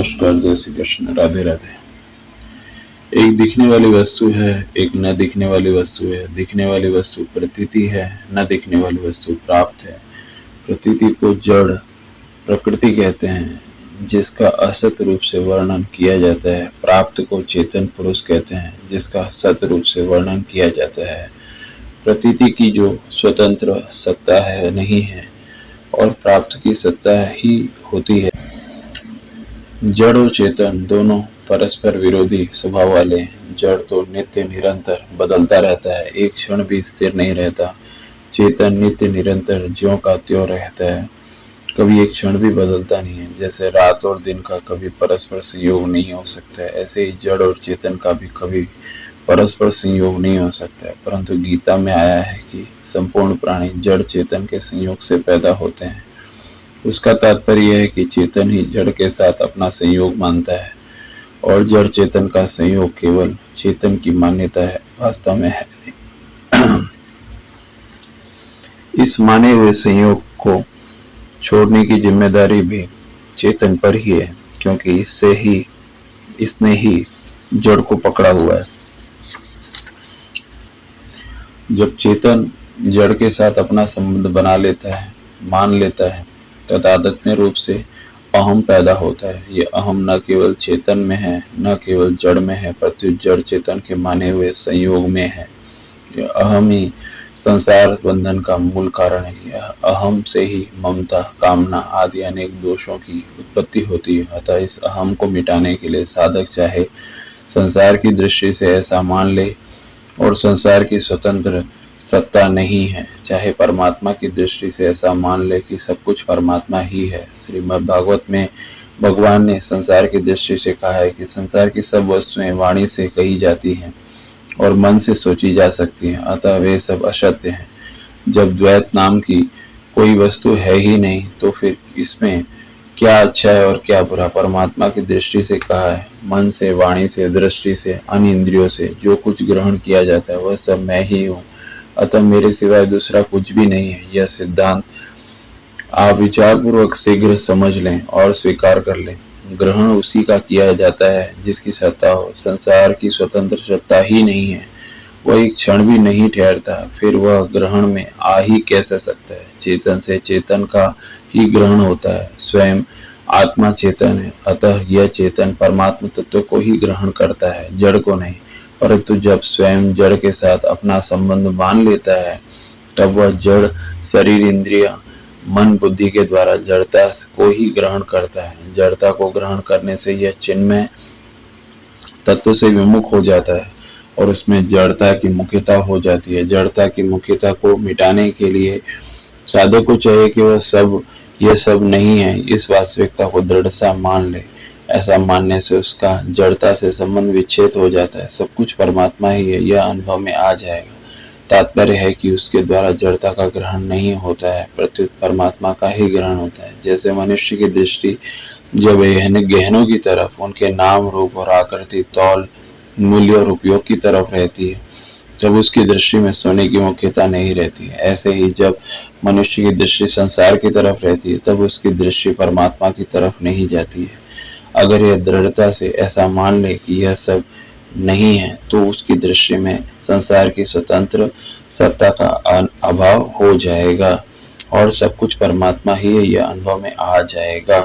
नमस्कार, जय श्री कृष्ण, राधे राधे। एक दिखने वाली वस्तु है, एक न दिखने वाली वस्तु है। दिखने वाली वस्तु प्रतीति है, न दिखने वाली वस्तु प्राप्त है। प्रतीति को जड़ प्रकृति कहते हैं, जिसका असत रूप से वर्णन किया जाता है। प्राप्त को चेतन पुरुष कहते हैं, जिसका सत रूप से वर्णन किया जाता है। प्रतीति की जो स्वतंत्र सत्ता है नहीं है, और प्राप्त की सत्ता ही होती है। जड़ और चेतन दोनों परस्पर विरोधी स्वभाव वाले हैं। जड़ तो नित्य निरंतर बदलता रहता है, एक क्षण भी स्थिर नहीं रहता। चेतन नित्य निरंतर ज्यों का त्यों रहता है, कभी एक क्षण भी बदलता नहीं है। जैसे रात और दिन का कभी परस्पर संयोग नहीं हो सकता है, ऐसे ही जड़ और चेतन का भी कभी परस्पर संयोग नहीं हो सकता है। परंतु गीता में आया है कि संपूर्ण प्राणी जड़ चेतन के संयोग से पैदा होते हैं। उसका तात्पर्य यह है कि चेतन ही जड़ के साथ अपना संयोग मानता है, और जड़ चेतन का संयोग केवल चेतन की मान्यता है, वास्तव में है नहीं। इस माने हुए संयोग को छोड़ने की जिम्मेदारी भी चेतन पर ही है, क्योंकि इसने ही जड़ को पकड़ा हुआ है। जब चेतन जड़ के साथ अपना संबंध बना लेता है, मान लेता है, तदात्म्य रूप से अहम पैदा होता है। ये अहम न केवल चेतन में है, न केवल जड़ में है, प्रत्युत जड़ चेतन के माने हुए संयोग में है। यह अहम ही संसार बंधन का मूल कारण है। यह अहम से ही ममता, कामना आदि अनेक दोषों की उत्पत्ति होती है। अतः इस अहम को मिटाने के लिए साधक चाहे संसार की दृष्टि से ऐसा मान ले और संसार की स्वतंत्र सत्ता नहीं है, चाहे परमात्मा की दृष्टि से ऐसा मान ले कि सब कुछ परमात्मा ही है। श्रीमद् भागवत में भगवान ने संसार की दृष्टि से कहा है कि संसार की सब वस्तुएं वाणी से कही जाती हैं और मन से सोची जा सकती हैं, अतः वे सब असत्य हैं। जब द्वैत नाम की कोई वस्तु है ही नहीं, तो फिर इसमें क्या अच्छा है और क्या बुरा। परमात्मा की दृष्टि से कहा है, मन से, वाणी से, दृष्टि से, अन्य इंद्रियों से जो कुछ ग्रहण किया जाता है वह सब मैं ही हूँ, अतः मेरे सिवाय दूसरा कुछ भी नहीं है। यह सिद्धांत आप विचारपूर्वक शीघ्र समझ लें और स्वीकार कर लें। ग्रहण उसी का किया जाता है जिसकी सत्ता हो। संसार की स्वतंत्र सत्ता ही नहीं है, वह एक क्षण भी नहीं ठहरता, फिर वह ग्रहण में आ ही कैसे सकता है। चेतन से चेतन का ही ग्रहण होता है। स्वयं आत्मा चेतन है, अतः यह चेतन परमात्मा तत्व को ही ग्रहण करता है, जड़ को नहीं। परंतु जब स्वयं जड़ के साथ अपना संबंध मान लेता है, तब वह जड़ शरीर, इंद्रिया, मन, बुद्धि के द्वारा जड़ता को ही ग्रहण करता है। जड़ता को ग्रहण करने से यह चिन्मय तत्व से विमुख हो जाता है और उसमें जड़ता की मुख्यता हो जाती है। जड़ता की मुख्यता को मिटाने के लिए साधक को चाहिए कि वह यह सब नहीं है, इस वास्तविकता को दृढ़ता मान ले। ऐसा मानने से उसका जड़ता से संबंध विच्छेद हो जाता है। सब कुछ परमात्मा ही है, यह अनुभव में आ जाएगा। तात्पर्य है कि उसके द्वारा जड़ता का ग्रहण नहीं होता है, प्रत्युत परमात्मा का ही ग्रहण होता है। जैसे मनुष्य की दृष्टि जब गहनों की तरफ, उनके नाम, रूप और आकृति, तौल, मूल्य और उपयोग की तरफ रहती है, जब उसकी दृष्टि में सोने की मुख्यता नहीं रहती है। ऐसे ही जब मनुष्य की दृष्टि संसार की तरफ रहती है, तब उसकी दृष्टि परमात्मा की तरफ नहीं जाती है। अगर यह दृढ़ता से ऐसा मान ले कि यह सब नहीं है, तो उसकी दृष्टि में संसार की स्वतंत्र सत्ता का अभाव हो जाएगा और सब कुछ परमात्मा ही है, यह अनुभव में आ जाएगा।